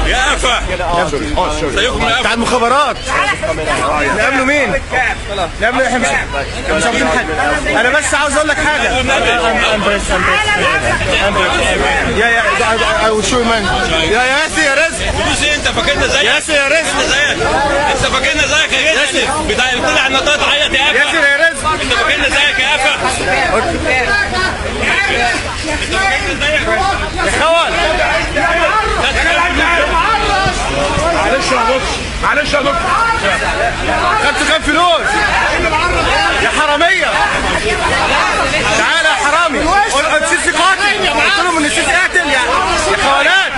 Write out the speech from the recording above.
يا قفا زيكم يا بتاع المخابرات. نقابله مين؟ نقابله احنا مش عارفين حاجه. انا بس عاوز اقول لك حاجه. يا I will show you man. يا ياسر يا رزق. فلوس ايه؟ انت فاكرنا زيك؟ ياسر يا رزق. انت فاكرنا زيك يا ياسر؟ بتاع اللي طلع النطاط عيط يا قفا. ياسر يا رزق. انت فاكرنا زيك يا قفا؟ انت فاكرنا زيك يا خوان. معلش يا دكتور، معلش يا دكتور. خدتوا كام فلوس؟ يا حراميه. تعالى يا حرامي. السيسي قاتل. قلت لهم ان السيسي قاتل يا خوانات.